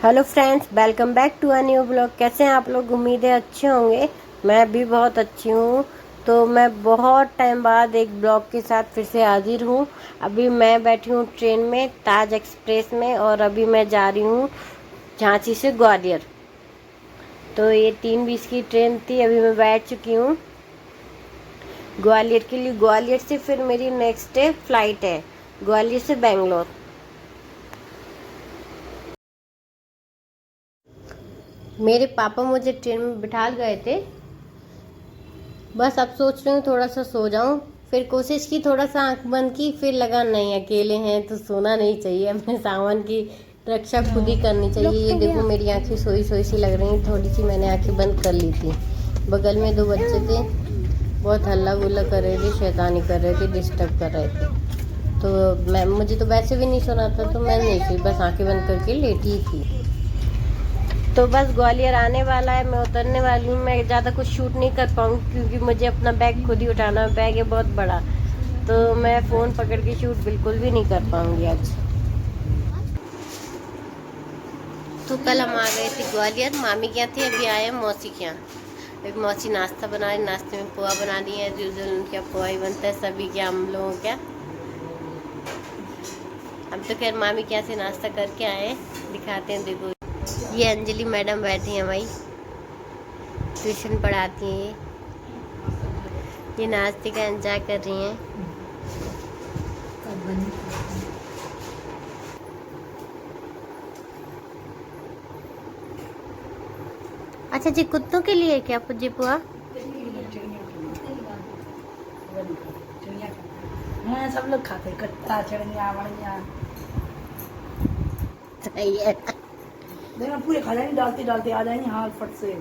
Hello friends, welcome back to a new blog. कैसे हैं आप लोग? उम्मीद है अच्छे होंगे। मैं भी बहुत अच्छी हूँ। तो मैं बहुत टाइम बाद एक ब्लॉग के साथ फिर से हाजिर हूँ। अभी मैं बैठी हूँ ट्रेन में, ताज एक्सप्रेस में, और अभी मैं जा रही हूँ झांसी से ग्वालियर। तो ये 3:20 की ट्रेन थी, अभी मैं बैठ चुकी हूँ ग्वालियर के लिए। ग्वालियर से फिर मेरी नेक्स्ट डे फ्लाइट है, ग्वालियर से बेंगलोर। मेरे पापा मुझे ट्रेन में बिठा गए थे। बस अब सोच रही हूँ थोड़ा सा सो जाऊं। फिर कोशिश की, थोड़ा सा आंख बंद की, फिर लगा नहीं, अकेले हैं तो सोना नहीं चाहिए, अपने सामान की रक्षा खुद ही करनी चाहिए। ये देखो मेरी आंखें सोई सोई सी लग रही हैं, थोड़ी सी मैंने आंखें बंद कर ली थी। बगल में 2 बच्चे थे, बहुत हल्ला गुल्ला कर रहे थे, शैतानी कर रहे थे, डिस्टर्ब कर रहे थे। तो मुझे तो वैसे भी नहीं सुना था, तो मैं नहीं सोई, बस आंखें बंद करके लेटी ही थी। तो बस ग्वालियर आने वाला है, मैं उतरने वाली हूँ। मैं ज़्यादा कुछ शूट नहीं कर पाऊँगी क्योंकि मुझे अपना बैग खुद ही उठाना है। बैग है बहुत बड़ा, तो मैं फ़ोन पकड़ के शूट बिल्कुल भी नहीं कर पाऊँगी आज। तो कल हम आ गए थे ग्वालियर, मामी के यहाँ थे, अभी आए हैं मौसी के यहाँ। अभी मौसी नाश्ता बना रही, नाश्ते में पोहा बना रही है। यूजुअल उनके पोहा ही बनता है सभी के, हम लोगों का। हम तो खैर मामी के यहाँ से नाश्ता करके आए हैं, दिखाते हैं। देखो ये अंजलि मैडम बैठी हैं भाई, ट्यूशन पढ़ाती हैं। ये नाश्ते का एंजॉय कर रही हैं। अच्छा जी, कुत्तों के लिए क्या पुजी पुआ? सब लोग खाते, कट्टा, चिड़िया, मड़िया। सही है। देखना पूरे खा जाएंगे, डालते डालते आ जाएंगे हाथ फट से।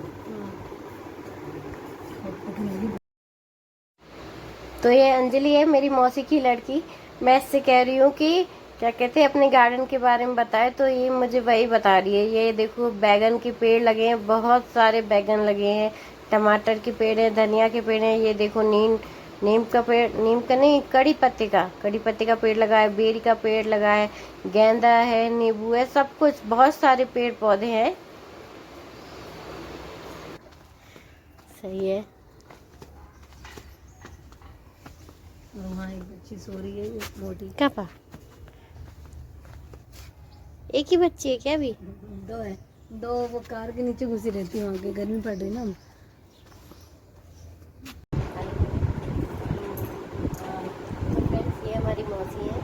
तो ये अंजलि है, मेरी मौसी की लड़की। मैं इससे कह रही हूँ कि क्या कहते हैं, अपने गार्डन के बारे में बताए, तो ये मुझे वही बता रही है। ये देखो बैगन के पेड़ लगे हैं, बहुत सारे बैगन लगे हैं, टमाटर के पेड़ है, धनिया के पेड़ है। ये देखो नीम का पेड़, नीम का नहीं, कड़ी पत्ते का पेड़ लगा है, बेरी का पेड़ लगा है, गेंदा है, नींबू है, सब कुछ, बहुत सारे पेड़ पौधे हैं। सही है। वहाँ एक बच्ची सो रही है, एक मोटी। कहाँ? एक ही बच्ची है क्या अभी? 2 है, 2 वो कार के नीचे घुसी रहती है, वहाँ के गर्मी पड़ रही ना। ये हमारी मौसी है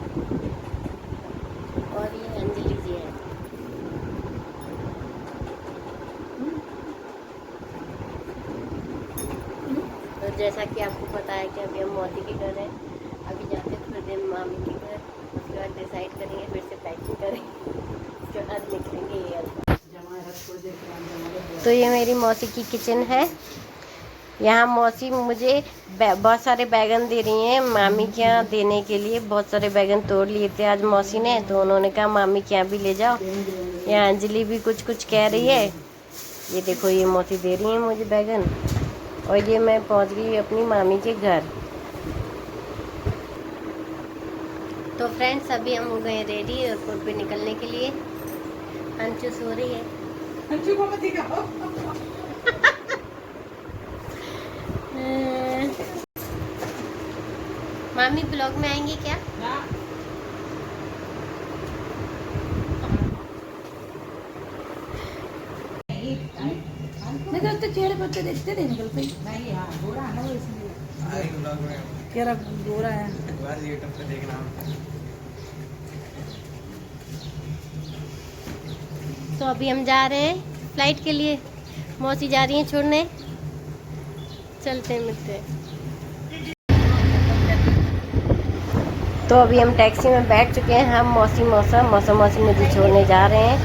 और ये अंजलि जी है। तो जैसा कि आपको पता है कि अभी हम मौसी के घर हैं, अभी जाते हैं थोड़ी देर मामी के घर, उसके बाद डिसाइड करेंगे, फिर से पैकिंग करेंगे, उसके बाद निकलेंगे ये। तो ये मेरी मौसी की किचन है। यहाँ मौसी मुझे बहुत सारे बैगन दे रही हैं मामी के यहाँ देने के लिए। बहुत सारे बैगन तोड़ लिए थे आज मौसी ने, तो उन्होंने कहा मामी के यहाँ भी ले जाओ। यहाँ अंजलि भी कुछ कुछ कह रही है। ये देखो ये मौसी दे रही है मुझे बैगन, और ये मैं पहुँच गई अपनी मामी के घर। तो फ्रेंड्स, अभी हम हो गए रेडी एयरपोर्ट पे निकलने के लिए। अंशु सो रही है। मामी ब्लॉग में आएंगी क्या? देखो तो चेहरे पर तो देखते नहीं निकलते। कह रहा गोरा है। तो अभी हम जा रहे हैं फ्लाइट के लिए, मौसी जा रही हैं छोड़ने। चलते हैं, मिलते हैं। तो अभी हम टैक्सी में बैठ चुके हैं, हम मौसी मुझे छोड़ने जा रहे हैं।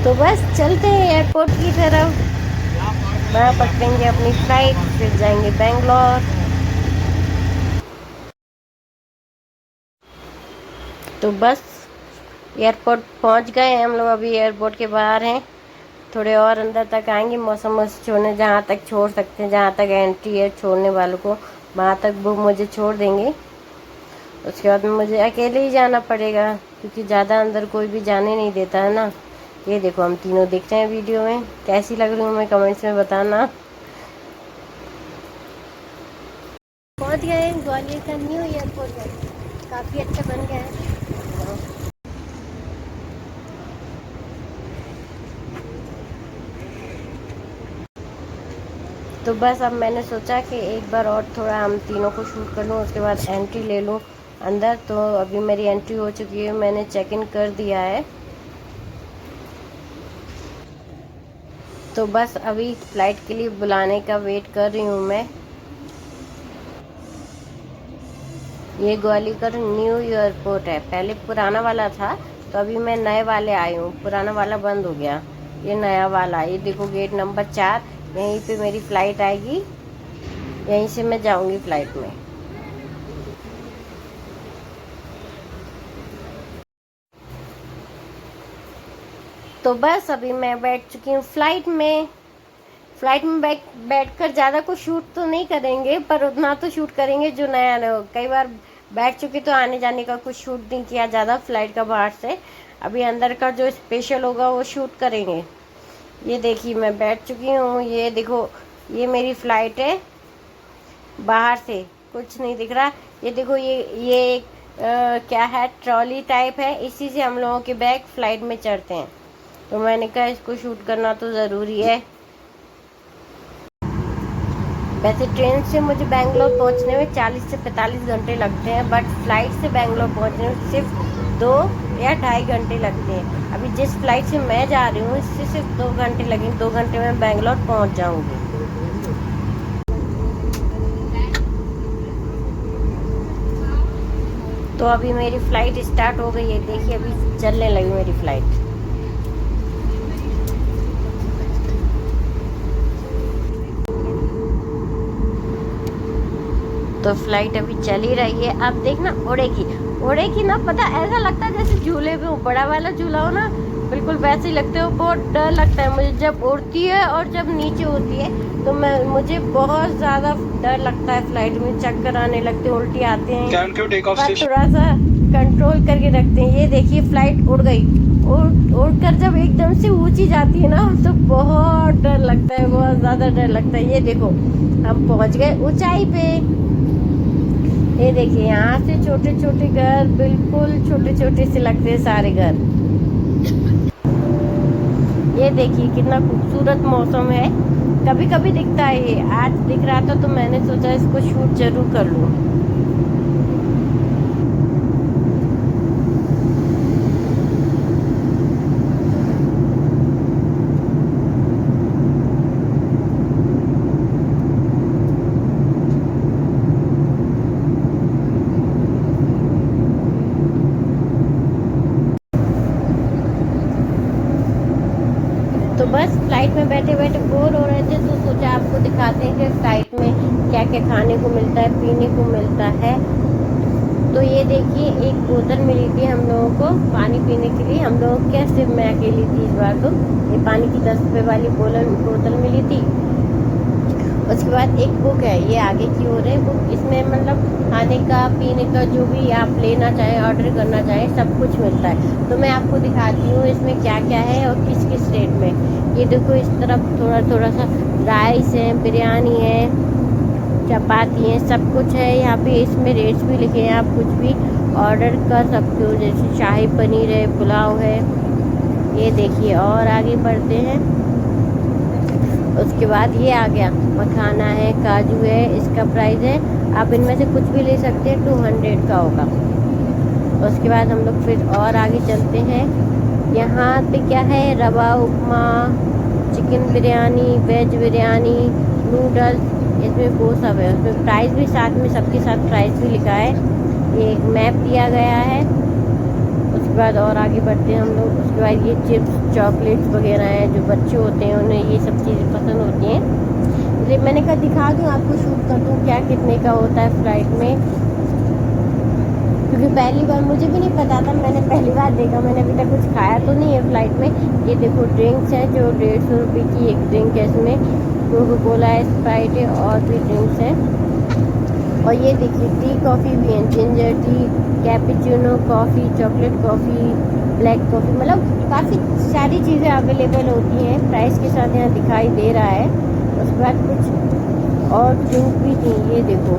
तो बस चलते हैं एयरपोर्ट की तरफ, वहाँ पकड़ेंगे अपनी फ्लाइट, फिर जाएंगे बेंगलोर। तो बस एयरपोर्ट पहुँच गए हम लोग, अभी एयरपोर्ट के बाहर हैं। थोड़े और अंदर तक आएंगे, मौसी छोड़ने, जहाँ तक छोड़ सकते हैं, जहाँ तक एंट्री है छोड़ने वालों को, वहाँ तक वो मुझे छोड़ देंगे। उसके बाद मुझे अकेले ही जाना पड़ेगा क्योंकि ज़्यादा अंदर कोई भी जाने नहीं देता है ना। ये देखो हम तीनों दिख रहे हैं वीडियो में। कैसी लग रही हूँ मैं कमेंट्स में बताना। पहुँच गए हैं ग्वालियर का न्यू एयरपोर्ट है, काफ़ी अच्छा बन गया है। तो बस अब मैंने सोचा कि एक बार और थोड़ा हम तीनों को शूट कर लूँ, उसके बाद एंट्री ले लूँ अंदर। तो अभी मेरी एंट्री हो चुकी है, मैंने चेक इन कर दिया है। तो बस अभी फ़्लाइट के लिए बुलाने का वेट कर रही हूँ मैं। ये ग्वालियर का न्यू एयरपोर्ट है, पहले पुराना वाला था, तो अभी मैं नए वाले आई हूँ। पुराना वाला बंद हो गया, ये नया वाला। ये देखो गेट नंबर 4, यहीं पे मेरी फ़्लाइट आएगी, यहीं से मैं जाऊँगी फ़्लाइट में। तो बस अभी मैं बैठ चुकी हूँ फ़्लाइट में। बैठकर ज़्यादा कुछ शूट तो नहीं करेंगे, पर उतना तो शूट करेंगे जो नया न हो। कई बार बैठ चुकी तो आने जाने का कुछ शूट नहीं किया ज़्यादा फ़्लाइट का बाहर से। अभी अंदर का जो स्पेशल होगा वो शूट करेंगे। ये देखिए मैं बैठ चुकी हूँ, ये देखो ये मेरी फ़्लाइट है। बाहर से कुछ नहीं दिख रहा। ये देखो ये एक क्या है, ट्रॉली टाइप है, इसी से हम लोगों के बैग फ़्लाइट में चढ़ते हैं। तो मैंने कहा इसको शूट करना तो ज़रूरी है। वैसे ट्रेन से मुझे बेंगलोर पहुंचने में 40 से 45 घंटे लगते हैं, बट फ्लाइट से बेंगलोर पहुंचने में सिर्फ 2 या 2.5 घंटे लगते हैं। अभी जिस फ्लाइट से मैं जा रही हूँ इससे सिर्फ 2 घंटे लगेंगे, 2 घंटे में बेंगलोर पहुंच जाऊँगी। तो अभी मेरी फ़्लाइट स्टार्ट हो गई है, देखिए अभी चलने लगी मेरी फ़्लाइट। तो फ्लाइट अभी चल ही रही है। अब देखना उड़ेगी ना, पता ऐसा लगता है जैसे झूले पे हूँ, बड़ा वाला झूला हो ना, बिल्कुल वैसे ही लगते हो। बहुत डर लगता है मुझे जब उड़ती है और जब नीचे होती है, तो मुझे बहुत ज़्यादा डर लगता है। फ्लाइट में चक्कर आने लगते हैं, उल्टी आते हैं, पर थोड़ा सा कंट्रोल करके रखते हैं। ये देखिए फ्लाइट उड़ गई। उड़कर जब एकदम से ऊंची जाती है ना, तो बहुत डर लगता है, बहुत ज़्यादा डर लगता है। ये देखो हम पहुंच गए ऊंचाई पे। ये देखिए यहाँ से छोटे छोटे घर, बिल्कुल छोटे छोटे से लगते हैं सारे घर। ये देखिए कितना खूबसूरत मौसम है। कभी कभी दिखता है, ये आज दिख रहा था तो मैंने सोचा इसको शूट जरूर कर लूँ। तो बस फ्लाइट में बैठे बैठे बोर हो रहे थे, तो सोचा आपको दिखाते हैं कि फ्लाइट में क्या क्या खाने को मिलता है, पीने को मिलता है। तो ये देखिए एक बोतल मिली थी हम लोगों को पानी पीने के लिए। हम लोग क्या, सिर्फ मैं अकेली थी इस बार। तो ये पानी की 10 रुपये वाली बोतल मिली थी। उसके बाद एक बुक है, ये आगे की ओर है बुक, इसमें मतलब खाने का पीने का जो भी आप लेना चाहें, ऑर्डर करना चाहें, सब कुछ मिलता है। तो मैं आपको दिखाती हूँ इसमें क्या क्या है और किस किस रेट में। ये देखो इस तरफ थोड़ा थोड़ा सा राइस है, बिरयानी है, चपाती है, सब कुछ है यहाँ पे। इसमें रेट्स भी लिखे हैं, आप कुछ भी ऑर्डर कर सकते हो, जैसे शाही पनीर है, पुलाव है। ये देखिए और आगे बढ़ते हैं। उसके बाद ये आ गया मखाना है, काजू है, इसका प्राइस है, आप इनमें से कुछ भी ले सकते हैं, 200 का होगा। उसके बाद हम लोग फिर और आगे चलते हैं। यहाँ पे क्या है, rava upma, chicken biryani, veg biryani, noodles, इसमें वो सब है। उसमें प्राइस भी साथ में, सबके साथ प्राइस भी लिखा है, ये एक मैप दिया गया है। उसके बाद और आगे बढ़ते हैं हम लोग। उसके बाद ये चिप्स, चॉकलेट्स वगैरह हैं, जो बच्चे होते हैं उन्हें ये सब चीज़ें पसंद होती हैं। इसलिए मैंने कहा दिखा दूँ आपको, शूट कर दूँ क्या कितने का होता है फ़्लाइट में, क्योंकि पहली बार मुझे भी नहीं पता था, मैंने पहली बार देखा। मैंने अभी तक कुछ खाया तो नहीं है फ़्लाइट में। ये देखो ड्रिंक्स है, जो 150 रुपये की एक ड्रिंक है, इसमें कोको कोला है, स्प्राइट है, और भी ड्रिंक्स हैं। और ये देखिए टी कॉफ़ी भी है, ginger tea, cappuccino coffee, chocolate coffee, black coffee, मतलब काफ़ी सारी चीज़ें अवेलेबल होती हैं प्राइस के साथ यहाँ दिखाई दे रहा है। उसके बाद कुछ और ड्रिंक भी थी, ये देखो,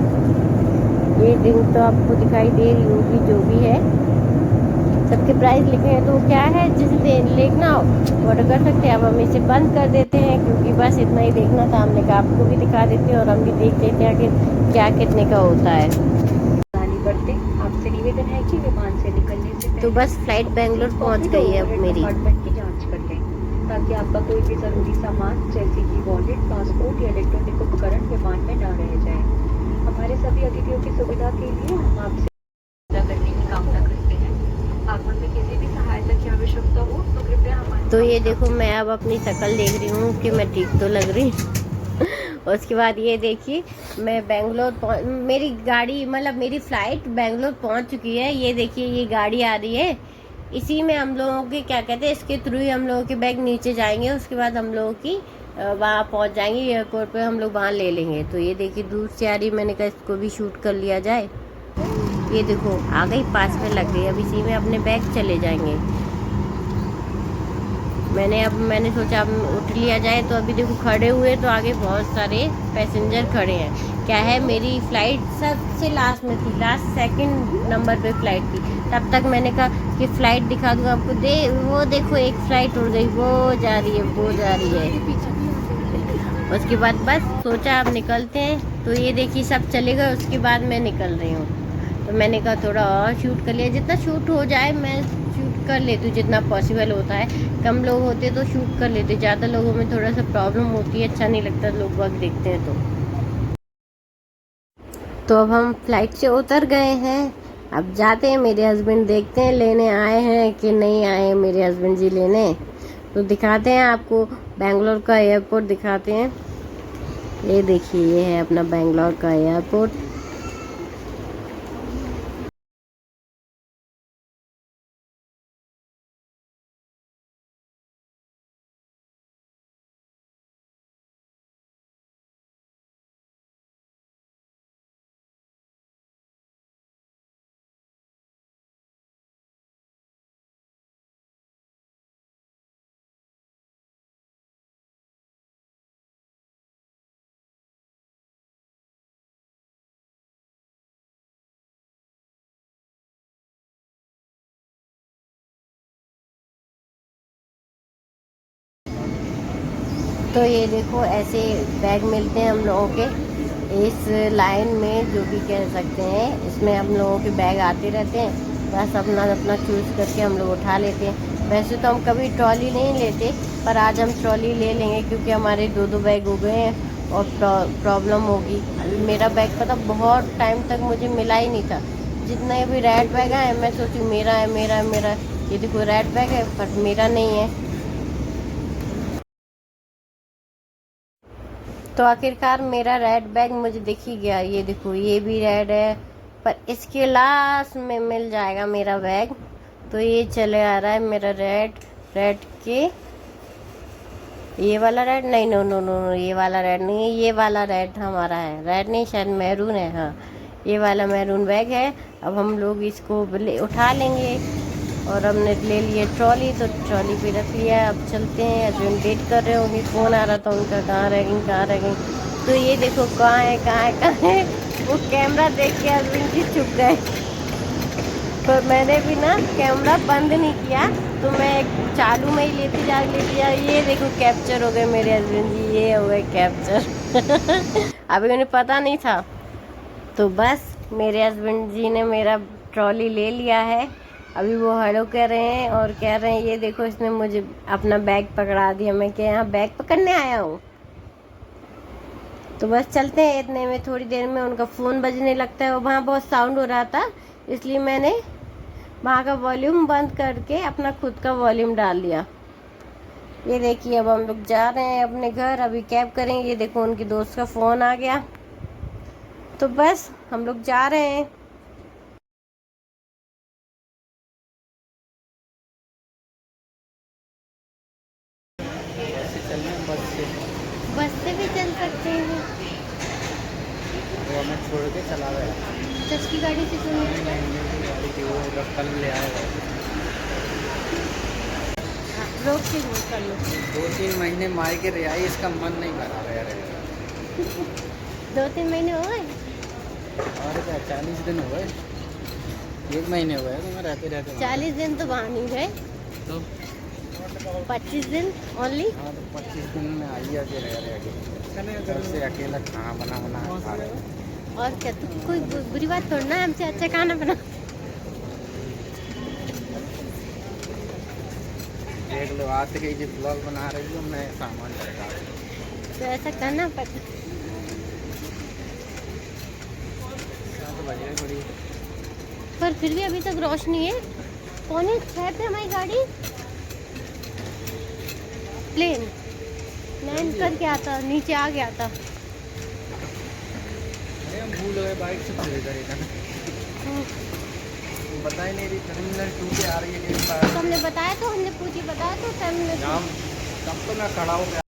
ये ड्रिंक तो आपको दिखाई दे रही होगी जो भी है, सबके प्राइस लिखे हैं। तो क्या है, जिसे देखना हो ऑर्डर कर सकते हैं। अब हम इसे बंद कर देते हैं क्योंकि बस इतना ही देखना था, हमने कहा आपको भी दिखा देते हैं और हम भी देख लेते हैं कि क्या कितने का होता है। बढ़ते आपसे निवेदन है कि विमान से निकलने से तो बस फ्लाइट बेंगलोर पहुंच गई है अब मेरी। कंपार्टमेंट की जांच कर लें ताकि आपका कोई भी जरूरी सामान जैसे कि वॉलेट, पासपोर्ट या इलेक्ट्रॉनिक उपकरण विमान में ना रह जाए। हमारे सभी अतिथियों की सुविधा के लिए हम आपसे करने की कामना करते हैं। आगमन में किसी भी सहायता की आवश्यकता हो तो कृपया हमारे। तो ये देखो, मैं अब अपनी शक्ल देख रही हूँ कि मैं ठीक तो लग रही उसके बाद ये देखिए, मैं बेंगलोर मेरी गाड़ी, मतलब मेरी फ़्लाइट बेंगलोर पहुँच चुकी है। ये देखिए, ये गाड़ी आ रही है, इसी में हम लोगों के क्या कहते हैं, इसके थ्रू ही हम लोगों के बैग नीचे जाएंगे। उसके बाद हम लोगों की वहाँ पहुँच जाएंगे एयरपोर्ट पे, हम लोग वहाँ ले लेंगे। तो ये देखिए दूर से आ रही, मैंने कहा इसको भी शूट कर लिया जाए। ये देखो आ गई, पास में लग गई, अब इसी में अपने बैग चले जाएंगे। मैंने सोचा अब उठ लिया जाए। तो अभी देखो खड़े हुए तो आगे बहुत सारे पैसेंजर खड़े हैं। क्या है, मेरी फ़्लाइट सबसे लास्ट में थी, लास्ट सेकंड नंबर पे फ़्लाइट थी। तब तक मैंने कहा कि फ़्लाइट दिखा दूँगा आपको। वो देखो एक फ़्लाइट उड़ गई, वो जा रही है, वो जा रही है। उसके बाद बस सोचा अब निकलते हैं। तो ये देखिए सब चले गए, उसके बाद मैं निकल रही हूँ। तो मैंने कहा थोड़ा और शूट कर लिया, जितना शूट हो जाए मैं शूट कर लेती हूँ, जितना पॉसिबल होता है। कम लोग होते तो शूट कर लेते, ज़्यादा लोगों में थोड़ा सा प्रॉब्लम होती है, अच्छा नहीं लगता लोग वक्त देखते हैं। तो अब हम फ्लाइट से उतर गए हैं, अब जाते हैं। मेरे हस्बैंड देखते हैं लेने आए हैं कि नहीं आए हैं मेरे हस्बैंड जी लेने। तो दिखाते हैं आपको, बेंगलोर का एयरपोर्ट दिखाते हैं। ये देखिए, ये है अपना बेंगलोर का एयरपोर्ट। तो ये देखो ऐसे बैग मिलते हैं हम लोगों के इस लाइन में, जो भी कह सकते हैं, इसमें हम लोगों के बैग आते रहते हैं। बस अपना अपना चूज़ करके हम लोग उठा लेते हैं। वैसे तो हम कभी ट्रॉली नहीं लेते, पर आज हम ट्रॉली ले लेंगे क्योंकि हमारे दो बैग हो गए हैं और प्रॉब्लम होगी। मेरा बैग पता बहुत टाइम तक मुझे मिला ही नहीं था। जितने भी रेड बैग आए मैं सोची मेरा है, मेरा है, मेरा। ये देखो रेड बैग है पर मेरा नहीं है। तो आखिरकार मेरा रेड बैग मुझे दिख ही गया। ये देखो, ये भी रेड है, पर इसके लास्ट में मिल जाएगा मेरा बैग। तो ये चले आ रहा है मेरा रेड के, ये वाला रेड नहीं, नो नो नो नो, ये वाला रेड नहीं है, ये वाला रेड हमारा है। रेड नहीं, शायद मैरून है, हाँ ये वाला मैरून बैग है। अब हम लोग इसको उठा लेंगे और हमने ले लिए ट्रॉली, तो ट्रॉली पे रख लिया। अब चलते हैं, हस्बैंड वेट कर रहे होंगे, फ़ोन आ रहा था उनका, कहाँ रह गई, कहाँ रह गई। तो ये देखो कहाँ है, कहाँ है, कहाँ है। वो कैमरा देख के हस्बैंड जी चुप गए। पर मैंने भी ना कैमरा बंद नहीं किया, तो मैं चालू में ही लेती जा। ये देखो कैप्चर हो गए मेरे हस्बैंड जी, ये हो गए कैप्चर अभी उन्हें पता नहीं था। तो बस मेरे हस्बैंड जी ने मेरा ट्रॉली ले लिया है। अभी वो हेलो कह रहे हैं और कह रहे हैं ये देखो इसने मुझे अपना बैग पकड़ा दिया। मैं क्या यहाँ बैग पकड़ने आया हूँ। तो बस चलते हैं, इतने में थोड़ी देर में उनका फ़ोन बजने लगता है। वहाँ बहुत साउंड हो रहा था, इसलिए मैंने वहाँ का वॉल्यूम बंद करके अपना खुद का वॉल्यूम डाल दिया। ये देखिए अब हम लोग जा रहे हैं अपने घर, अभी कैब करेंगे। ये देखो उनकी दोस्त का फ़ोन आ गया, तो बस हम लोग जा रहे हैं। बस से भी चल सकते हैं, वो हमें छोड़ के चला गया। जस की गाड़ी से चल। गाड़ी थी वो, कल ले आएगा। रोक के यूज कर लो। 2-3 महीने मार के रहा है, इसका मन नहीं भरा रहा है। 2-3 महीने हो गए। और क्या 40 दिन हो गए, 1 महीने हुए हैं तुम्हें रहते रहते। 40 दिन तो वहाँ नहीं गए, तो 25 दिन ओनली। हाँ तो 25 दिन में आई है रह घर से अकेला खाना बना खा रहे हैं। और क्या, तो कोई बुरी बात थोड़ी ना है, हमसे अच्छा खाना बना। देख लो आज तक जो ब्लॉग बना रही हूँ मैं सामान लगा रही हूँ। तो ऐसा करना पड़ता। 7 बजे बड़ी। पर फिर भी अभी तक रोशनी है। 5:45 पे हमारी गाड़ी प्लेन लैंड करके आता, नीचे आ गया था। अरे हम भूल गए बाइक से फिर इधर बता ही नहीं रही। टर्मिनल 2 पे आ रही है मेरे पास। तो हमने बताया, तो हमने पूछी बताया तो टर्मिनल। तब तो मैं खड़ा हो गया।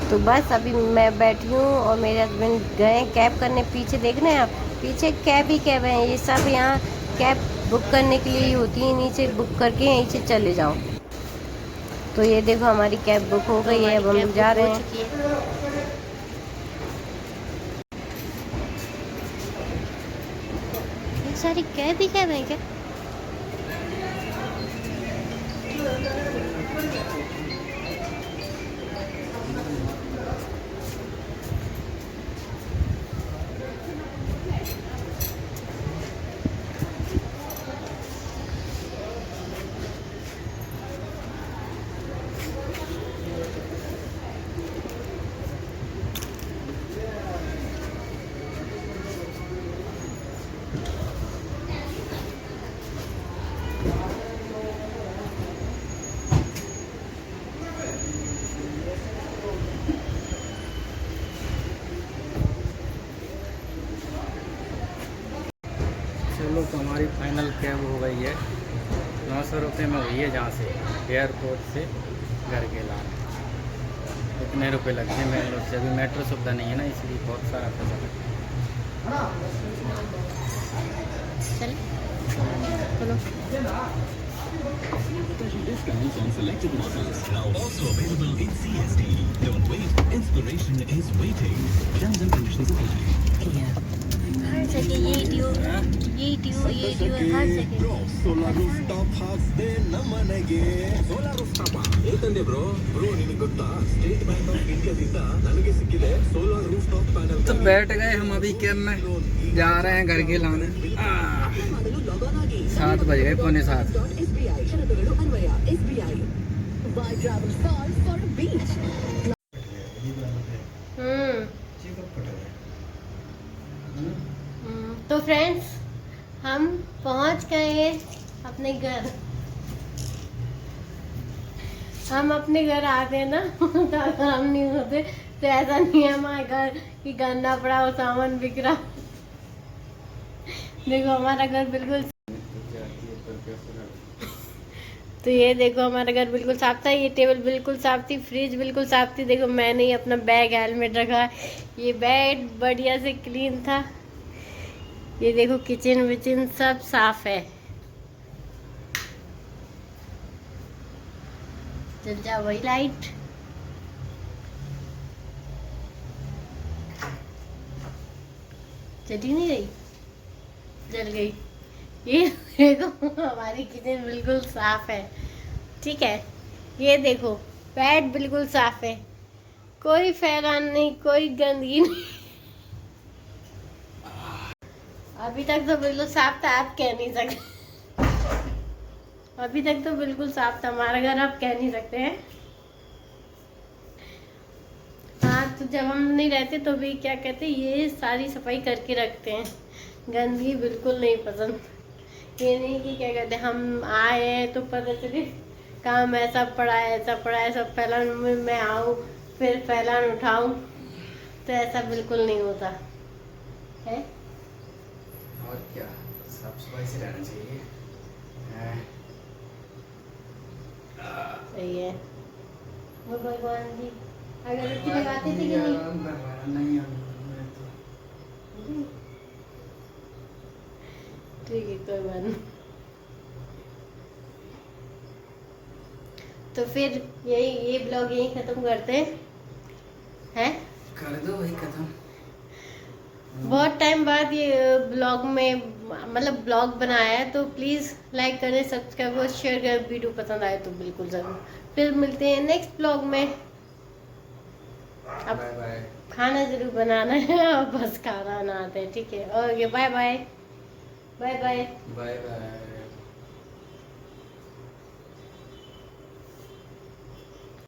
तो बस अभी मैं बैठी हूँ और मेरे हस्बैंड गए कैब करने। पीछे देख रहे हैं आप, पीछे कैब ही कैब है। ये सब यहाँ कैब बुक करने के लिए होती है, नीचे बुक करके यहीं से चले जाओ। तो ये देखो हमारी कैब बुक हो गई है, अब हम जा रहे हैं। ये सारी कैब ही कैब है क्या? चलो तो हमारी फाइनल कैब हो गई है। 900 रुपये में हुई है जहाँ से एयरपोर्ट से घर के लाना। इतने रुपए लगते हैं बेंगलोर से। अभी मेट्रो सुविधा नहीं है ना, इसलिए बहुत सारा पैसा लगता है। चल चलो। Discounts on selected models now also available in CST. Don't wait, inspiration is waiting. Terms and conditions apply. हर जगह ये ड्यू हर जगह। Solar rooftop hugs de namanage. Solar rooftop ಏಕಂದ್ರೆ ಬ್ರೋ ನಿನಗೆ ಗೊತ್ತಾ ಸ್ಟೇಟ್ ಬ್ಯಾಂಕ್ ಆಫ್ ಇಂಡಿಯಾದಿಂದ ನನಗೆ ಸಿಕ್ಕಿದೆ ಸೋಲಾರ್ ರೂಫ್ಟಾಪ್ ಪ್ಯಾನಲ್। तो बैठ गए हम अभी कैब में, जा रहे हैं घर के लाने। 7 बज गए, 6:45। तो फ्रेंड्स हम पहुंच गए हैं अपने घर। हम अपने घर आते हैं ना तो अगर हम नहीं होते तो ऐसा नहीं है हमारे घर कि गंदा पड़ा हो, सामान बिक रहा। देखो हमारा घर बिल्कुल, तो ये देखो हमारा घर बिल्कुल साफ था। ये टेबल बिल्कुल साफ थी, फ्रिज बिल्कुल साफ थी। देखो मैंने ही अपना बैग हेलमेट रखा है। ये बेड बढ़िया से क्लीन था। ये देखो किचन विचन सब साफ है। चल जा वही लाइट। चली नहीं रही, जल गई। ये देखो हमारी किचन बिल्कुल साफ है, ठीक है। ये देखो बेड बिल्कुल साफ है, कोई फैलान नहीं, कोई गंदगी नहीं। अभी तक तो बिल्कुल साफ था, आप कह नहीं सकते। अभी तक तो बिल्कुल साफ था हमारा घर, आप कह नहीं सकते हैं। हाँ तो जब हम नहीं रहते तो भी क्या कहते, ये सारी सफाई करके रखते हैं। गंदगी बिल्कुल नहीं पसंद। ये नहीं कि क्या कहते हम आए हैं तो पता चले काम ऐसा पड़ा है सब फैलान में मैं आऊँ फिर फैलान उठाऊँ, तो ऐसा बिल्कुल नहीं होता है। और क्या, साफ सफाई से रहना चाहिए। सही है। वो भगवान जी अगरबत्ती लगाते थे कि नहीं? ठीक है कोई बात नहीं। तो फिर ये ब्लॉग यहीं ख़त्म करते हैं। कर दो भाई खत्म। बहुत टाइम बाद ये ब्लॉग में मतलब ब्लॉग बनाया है, तो प्लीज़ लाइक करें, सब्सक्राइब और शेयर करें। वीडियो पसंद आए तो बिल्कुल ज़रूर। फिर मिलते हैं नेक्स्ट ब्लॉग में। अब बाय बाय। खाना ज़रूर बनाना है, और बस खाना बनाते हैं, ठीक है। Okay, bye bye. Bye bye. Bye bye.